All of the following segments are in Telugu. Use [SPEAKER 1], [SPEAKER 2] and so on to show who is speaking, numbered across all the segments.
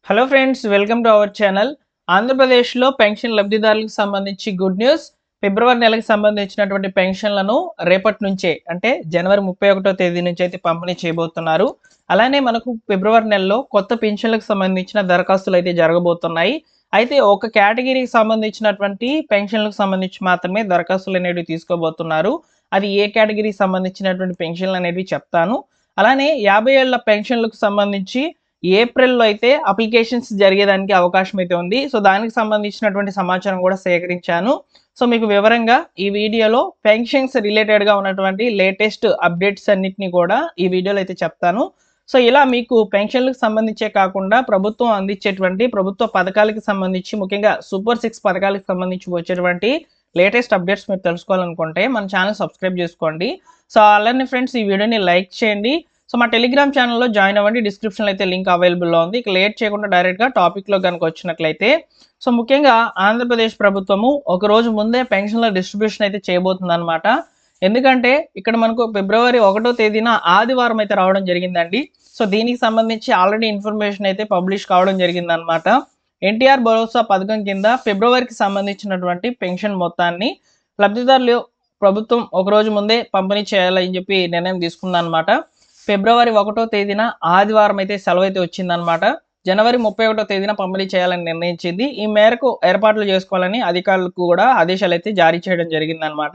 [SPEAKER 1] Hello friends, welcome to our channel. ఆంధ్రప్రదేశ్లో పెన్షన్ లబ్ధిదారులకు సంబంధించి గుడ్ న్యూస్. ఫిబ్రవరి నెలకు సంబంధించినటువంటి పెన్షన్లను రేపటి నుంచే అంటే జనవరి 31వ తేదీ నుంచి అయితే పంపిణీ చేయబోతున్నారు. అలానే మనకు ఫిబ్రవరి నెలలో కొత్త పెన్షన్లకు సంబంధించిన దరఖాస్తులు అయితే జరగబోతున్నాయి. అయితే ఒక కేటగిరీకి సంబంధించినటువంటి పెన్షన్లకు సంబంధించి మాత్రమే దరఖాస్తులు అనేవి తీసుకోబోతున్నారు. అది ఏ కేటగిరీకి సంబంధించినటువంటి పెన్షన్లు అనేవి చెప్తాను. అలానే 50 ఏళ్ల పెన్షన్లకు సంబంధించి ఏప్రిల్‌లో అయితే అప్లికేషన్స్ జరిగేదానికి అవకాశం అయితే ఉంది. సో, దానికి సంబంధించినటువంటి సమాచారం కూడా సేకరించాను. సో, మీకు వివరంగా ఈ వీడియోలో పెన్షన్స్ రిలేటెడ్‌గా ఉన్నటువంటి లేటెస్ట్ అప్డేట్స్ అన్నిటిని కూడా ఈ వీడియోలో అయితే చెప్తాను. సో, ఇలా మీకు పెన్షన్‌లకు సంబంధించే కాకుండా ప్రభుత్వం అందించేటువంటి ప్రభుత్వ పథకాలకు సంబంధించి ముఖ్యంగా సూపర్ 6 పథకాలకు సంబంధించి వచ్చేటువంటి లేటెస్ట్ అప్డేట్స్ మీరు తెలుసుకోవాలనుకుంటే మన ఛానల్ సబ్స్క్రైబ్ చేసుకోండి. సో, అలానే ఫ్రెండ్స్ ఈ వీడియోని లైక్ చేయండి. సో, మా టెలిగ్రామ్ ఛానల్లో జాయిన్ అవ్వండి. డిస్క్రిప్షన్లో అయితే లింక్ అవైలబుల్లో ఉంది. ఇక లేట్ చేయకుండా డైరెక్ట్గా టాపిక్లో కనుక వచ్చినట్లయితే, సో ముఖ్యంగా ఆంధ్రప్రదేశ్ ప్రభుత్వము ఒక రోజు ముందే పెన్షన్ల డిస్ట్రిబ్యూషన్ అయితే చేయబోతుందన్నమాట. ఎందుకంటే ఇక్కడ మనకు ఫిబ్రవరి 1వ తేదీన ఆదివారం అయితే రావడం జరిగిందండి. సో దీనికి సంబంధించి ఆల్రెడీ ఇన్ఫర్మేషన్ అయితే పబ్లిష్ కావడం జరిగిందనమాట. ఎన్టీఆర్ భరోసా పథకం కింద ఫిబ్రవరికి సంబంధించినటువంటి పెన్షన్ మొత్తాన్ని లబ్ధిదారులు ప్రభుత్వం ఒక రోజు ముందే పంపిణీ చేయాలని చెప్పి నిర్ణయం తీసుకుందనమాట. ఫిబ్రవరి 1వ తేదీన ఆదివారం అయితే సెలవు అయితే వచ్చిందనమాట. జనవరి 31వ తేదీన పంపిణీ చేయాలని నిర్ణయించింది. ఈ మేరకు ఏర్పాట్లు చేసుకోవాలని అధికారులకు కూడా ఆదేశాలు అయితే జారీ చేయడం జరిగిందనమాట.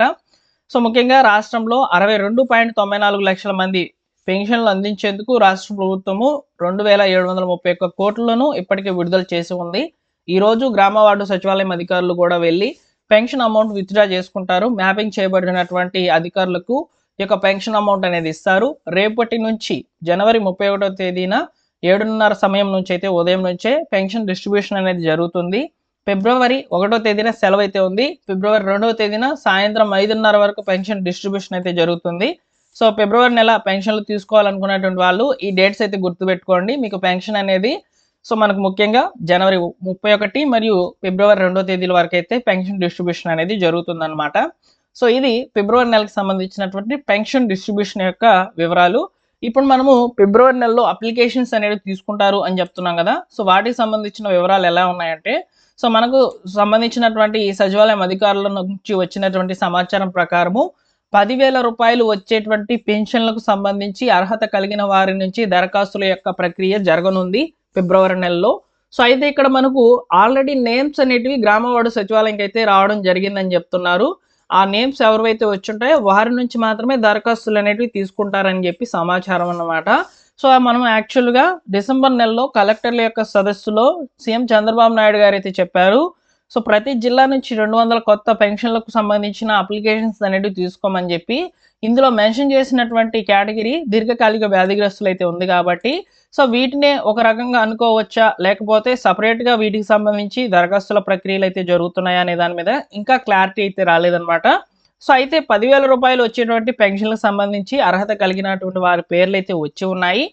[SPEAKER 1] సో ముఖ్యంగా రాష్ట్రంలో 62.94 లక్షల మంది పెన్షన్లు అందించేందుకు రాష్ట్ర ప్రభుత్వము 2,731 కోట్లను ఇప్పటికే విడుదల చేసి ఉంది. ఈరోజు గ్రామ వార్డు సచివాలయం అధికారులు కూడా వెళ్ళి పెన్షన్ అమౌంట్ విత్డ్రా చేసుకుంటారు. మ్యాపింగ్ చేయబడినటువంటి అధికారులకు ఈ యొక్క పెన్షన్ అమౌంట్ అనేది ఇస్తారు. రేపటి నుంచి జనవరి 31వ తేదీన 7:30 సమయం నుంచి అయితే ఉదయం నుంచే పెన్షన్ డిస్ట్రిబ్యూషన్ అనేది జరుగుతుంది. ఫిబ్రవరి 1వ తేదీన సెలవు అయితే ఉంది. ఫిబ్రవరి 2వ తేదీన సాయంత్రం 5:30 వరకు పెన్షన్ డిస్ట్రిబ్యూషన్ అయితే జరుగుతుంది. సో ఫిబ్రవరి నెల పెన్షన్లు తీసుకోవాలనుకున్నటువంటి వాళ్ళు ఈ డేట్స్ అయితే గుర్తుపెట్టుకోండి. మీకు పెన్షన్ అనేది సో మనకు ముఖ్యంగా జనవరి 31 మరియు ఫిబ్రవరి 2వ తేదీల వరకు అయితే పెన్షన్ డిస్ట్రిబ్యూషన్ అనేది జరుగుతుందన్నమాట. సో ఇది ఫిబ్రవరి నెలకు సంబంధించినటువంటి పెన్షన్ డిస్ట్రిబ్యూషన్ యొక్క వివరాలు. ఇప్పుడు మనము ఫిబ్రవరి నెలలో అప్లికేషన్స్ అనేవి తీసుకుంటారు అని చెప్తున్నాం కదా. సో వాటికి సంబంధించిన వివరాలు ఎలా ఉన్నాయంటే, సో మనకు సంబంధించినటువంటి సచివాలయం అధికారుల నుంచి వచ్చినటువంటి సమాచారం ప్రకారము 10,000 రూపాయలు వచ్చేటువంటి పెన్షన్లకు సంబంధించి అర్హత కలిగిన వారి నుంచి దరఖాస్తుల యొక్క ప్రక్రియ జరగనుంది ఫిబ్రవరి నెలలో. సో అయితే ఇక్కడ మనకు ఆల్రెడీ నేమ్స్ అనేటివి గ్రామ వార్డు సచివాలయంకి అయితే రావడం జరిగిందని చెప్తున్నారు. ఆ నేమ్స్ ఎవరైతే వచ్చుంటాయో వారి నుంచి మాత్రమే దరఖాస్తులు అనేటివి తీసుకుంటారని చెప్పి సమాచారం అన్నమాట. సో మనం యాక్చువల్గా డిసెంబర్ నెలలో కలెక్టర్ల యొక్క సదస్సులో సీఎం చంద్రబాబు నాయుడు గారు అయితే చెప్పారు. సో ప్రతి జిల్లా నుంచి 200 కొత్త పెన్షన్లకు సంబంధించిన అప్లికేషన్స్ అనేటివి తీసుకోమని చెప్పి ఇందులో మెన్షన్ చేసినటువంటి కేటగిరీ దీర్ఘకాలిక వ్యాధిగ్రస్తులు అయితే ఉంది కాబట్టి సో వీటినే ఒక రకంగా అనుకోవచ్చా, లేకపోతే సపరేట్గా వీటికి సంబంధించి దరఖాస్తుల ప్రక్రియలు అయితే జరుగుతున్నాయా అనే దాని మీద ఇంకా క్లారిటీ అయితే రాలేదన్నమాట. సో అయితే 10,000 రూపాయలు వచ్చేటువంటి పెన్షన్లకు సంబంధించి అర్హత కలిగినటువంటి వారి పేర్లు అయితే వచ్చి ఉన్నాయి.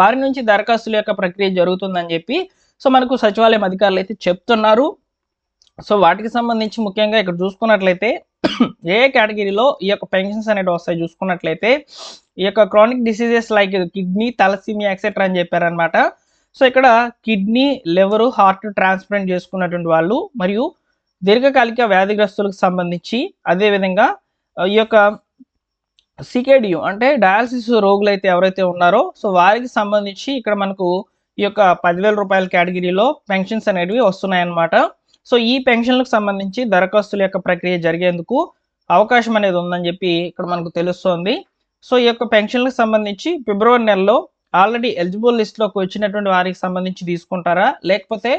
[SPEAKER 1] వారి నుంచి దరఖాస్తుల యొక్క ప్రక్రియ జరుగుతుందని చెప్పి సో మనకు సచివాలయం అధికారులు అయితే చెప్తున్నారు. సో వాటికి సంబంధించి ముఖ్యంగా ఇక్కడ చూసుకున్నట్లయితే ఏ కేటగిరీలో ఈ యొక్క పెన్షన్స్ అనేవి వస్తాయి చూసుకున్నట్లయితే ఈ యొక్క chronic diseases like kidney, thalassaemia etcetera అని చెప్పారనమాట. సో ఇక్కడ కిడ్నీ, లివరు, హార్ట్ ట్రాన్స్ప్లాంట్ చేసుకున్నటువంటి వాళ్ళు మరియు దీర్ఘకాలిక వ్యాధిగ్రస్తులకు సంబంధించి అదేవిధంగా ఈ యొక్క సికేడియు అంటే డయాలసిస్ రోగులు అయితే ఎవరైతే ఉన్నారో సో వారికి సంబంధించి ఇక్కడ మనకు ఈ యొక్క 10,000 రూపాయల కేటగిరీలో పెన్షన్స్ అనేవి వస్తున్నాయన్నమాట. సో ఈ పెన్షన్లకు సంబంధించి దరఖాస్తుల యొక్క ప్రక్రియ జరిగేందుకు అవకాశం అనేది ఉందని చెప్పి ఇక్కడ మనకు తెలుస్తోంది. సో ఈ యొక్క పెన్షన్లకు సంబంధించి ఫిబ్రవరి నెలలో ఆల్రెడీ ఎలిజిబుల్ లిస్ట్లోకి వచ్చినటువంటి వారికి సంబంధించి తీసుకుంటారా, లేకపోతే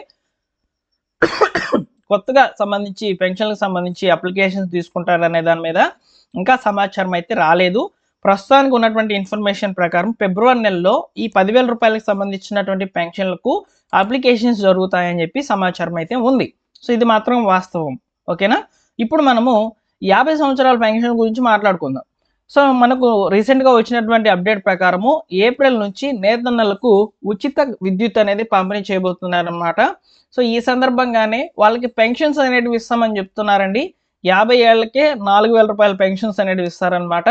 [SPEAKER 1] కొత్తగా సంబంధించి పెన్షన్లకు సంబంధించి అప్లికేషన్స్ తీసుకుంటారా అనే దాని మీద ఇంకా సమాచారం అయితే రాలేదు. ప్రస్తుతానికి ఉన్నటువంటి ఇన్ఫర్మేషన్ ప్రకారం ఫిబ్రవరి నెలలో ఈ 10,000 రూపాయలకు సంబంధించినటువంటి పెన్షన్లకు అప్లికేషన్స్ జరుగుతాయని చెప్పి సమాచారం అయితే ఉంది. సో ఇది మాత్రం వాస్తవం. ఓకేనా. ఇప్పుడు మనము 50 సంవత్సరాల పెన్షన్ గురించి మాట్లాడుకుందాం. సో మనకు రీసెంట్గా వచ్చినటువంటి అప్డేట్ ప్రకారము ఏప్రిల్ నుంచి నేతన్నలకు ఉచిత విద్యుత్ అనేది పంపిణీ చేయబోతున్నారన్నమాట. సో ఈ సందర్భంగానే వాళ్ళకి పెన్షన్స్ అనేటివి ఇస్తామని చెప్తున్నారండి. 50 ఏళ్లకే 4,000 రూపాయల పెన్షన్స్ అనేటివి ఇస్తారనమాట.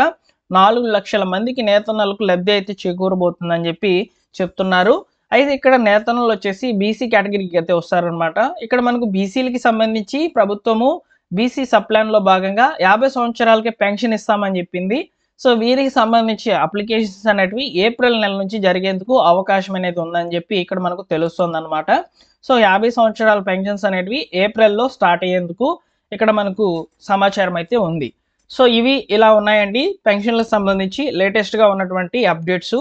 [SPEAKER 1] 4 లక్షల మందికి నేతన్నలకు లబ్ధి అయితే చేకూరబోతుందని చెప్పి చెప్తున్నారు. అయితే ఇక్కడ నేతన్నలు వచ్చేసి బీసీ కేటగిరీకి అయితే వస్తారనమాట. ఇక్కడ మనకు బీసీలకి సంబంధించి ప్రభుత్వము బీసీ సప్లాన్‌లో భాగంగా 50 సంవత్సరాలకే పెన్షన్ ఇస్తామని చెప్పింది. సో, వీరికి సంబంధించి అప్లికేషన్స్ అనేటివి ఏప్రిల్ నెల నుంచి జరిగేందుకు అవకాశం అనేది ఉందని చెప్పి ఇక్కడ మనకు తెలుస్తోందనమాట. సో, 50 సంవత్సరాల పెన్షన్స్ అనేటివి ఏప్రిల్‌లో స్టార్ట్ అయ్యేందుకు ఇక్కడ మనకు సమాచారం అయితే ఉంది. సో, ఇవి ఇలా ఉన్నాయండి పెన్షన్‌లకు సంబంధించి లేటెస్ట్‌గా ఉన్నటువంటి అప్డేట్సు.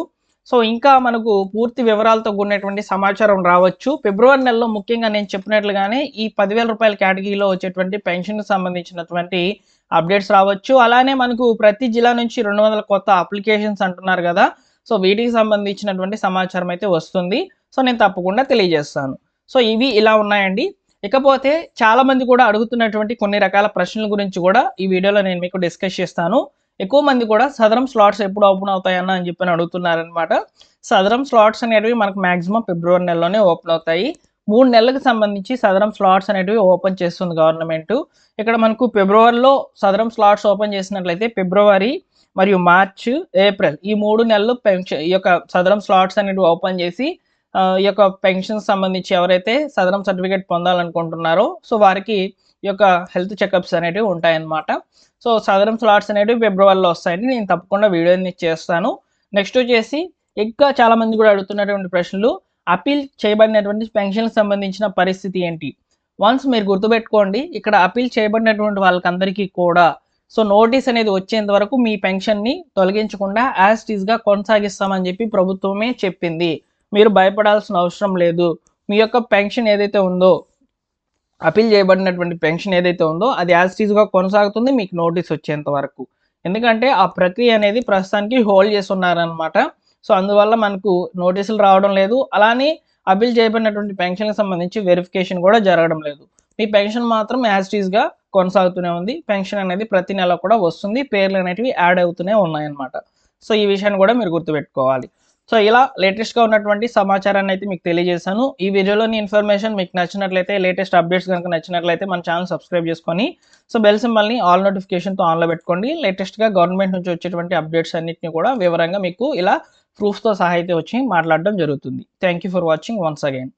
[SPEAKER 1] సో, ఇంకా మనకు పూర్తి వివరాలతో కూడినటువంటి సమాచారం రావచ్చు. ఫిబ్రవరి నెలలో ముఖ్యంగా నేను చెప్పినట్లుగానే ఈ రూ. 10,000 కేటగిరీలో వచ్చేటువంటి పెన్షన్‌కి సంబంధించినటువంటి అప్డేట్స్ రావచ్చు. అలానే మనకు ప్రతి జిల్లా నుంచి 200 కొత్త అప్లికేషన్స్ అంటున్నారు గదా! సో, వీటికి సంబంధించినటువంటి సమాచారం అయితే వస్తుంది. సో, నేను తప్పకుండా తెలియజేస్తాను. సో, ఇవి ఇలా ఉన్నాయండి. ఇకపోతే చాలామంది కూడా అడుగుతున్నటువంటి కొన్ని రకాల ప్రశ్నల గురించి కూడా ఈ వీడియోలో నేను మీకు డిస్కస్ చేస్తాను. ఎక్కువ మంది కూడా సదరం స్లాట్స్ ఎప్పుడు ఓపెన్ అవుతాయన్నా అని చెప్పని అడుగుతున్నారనమాట. సదరం స్లాట్స్ అనేటివి మనకు మాక్సిమం ఫిబ్రవరి నెలలోనే ఓపెన్ అవుతాయి. 3 నెలలకు సంబంధించి సదరం స్లాట్స్ అనేటివి ఓపెన్ చేస్తుంది గవర్నమెంటు. ఇక్కడ మనకు ఫిబ్రవరిలో సదరం స్లాట్స్ ఓపెన్ చేసినట్లయితే ఫిబ్రవరి మరియు మార్చ్, ఏప్రిల్ ఈ 3 నెలలు ఈ యొక్క సదరం స్లాట్స్ అనేటివి ఓపెన్ చేసి ఈ యొక్క పెన్షన్‌కి సంబంధించి ఎవరైతే సదరం సర్టిఫికేట్ పొందాలనుకుంటున్నారో సో, వారికి ఈ యొక్క హెల్త్ చెకప్స్ అనేటివి ఉంటాయన్నమాట. సో, సదరం స్లాట్స్ అనేటివి ఫిబ్రవరిలో వస్తాయండి. నేను తప్పకుండా వీడియోని చేస్తాను. నెక్స్ట్ వచ్చేసి ఇంకా చాలామంది కూడా అడుగుతున్నటువంటి ప్రశ్నలు అప్పీల్ చేయబడినటువంటి పెన్షన్‌కి సంబంధించిన పరిస్థితి ఏంటి? వన్స్ మీరు గుర్తుపెట్టుకోండి ఇక్కడ అప్పీల్ చేయబడినటువంటి వాళ్ళకందరికీ కూడా సో, నోటీస్ అనేది వచ్చేంత వరకు మీ పెన్షన్‌ని తొలగించకుండా యాజ్ ఇట్ ఈస్‌గా కొనసాగిస్తామని చెప్పి ప్రభుత్వమే చెప్పింది. మీరు భయపడాల్సిన అవసరం లేదు. మీ యొక్క పెన్షన్ ఏదైతే ఉందో అప్పీల్ చేయబడినటువంటి పెన్షన్ ఏదైతే ఉందో అది యాజ్ ఇట్ ఈస్‌గా కొనసాగుతుంది మీకు నోటీస్ వచ్చేంత వరకు. ఎందుకంటే ఆ ప్రక్రియ అనేది ప్రస్తుతానికి హోల్డ్ చేసి ఉన్నారనమాట. సో, అందువల్ల మనకు నోటీసులు రావడం లేదు. అలానే అప్పీల్ చేయబడినటువంటి పెన్షన్‌కి సంబంధించి వెరిఫికేషన్ కూడా జరగడం లేదు. మీ పెన్షన్ మాత్రం యాజ్ ఇట్ ఈస్‌గా కొనసాగుతూనే ఉంది. పెన్షన్ అనేది ప్రతి నెల కూడా వస్తుంది. పేర్లు అనేటివి యాడ్ అవుతూనే ఉన్నాయన్నమాట. సో, ఈ విషయాన్ని కూడా మీరు గుర్తుపెట్టుకోవాలి. సో, ఇలా లేటెస్ట్‌గా ఉన్నటువంటి సమాచారాన్ని అయితే మీకు తెలియజేశాను. ఈ వీడియోలోని ఇన్ఫర్మేషన్ మీకు నచ్చినట్లయితే లేటెస్ట్ అప్డేట్స్ గనుక నచ్చినట్లయితే మన ఛానల్ సబ్స్క్రైబ్ చేసుకొని సో, బెల్ సింబల్‌ని ఆల్ నోటిఫికేషన్‌తో ఆన్‌లో పెట్టుకోండి. లేటెస్ట్‌గా గవర్నమెంట్ నుంచి వచ్చేటువంటి అప్డేట్స్ అన్నిటిని కూడా వివరంగా మీకు ఇలా ప్రూఫ్స్‌తో సహా అయితే వచ్చి మాట్లాడడం జరుగుతుంది. Thank you for watching once again.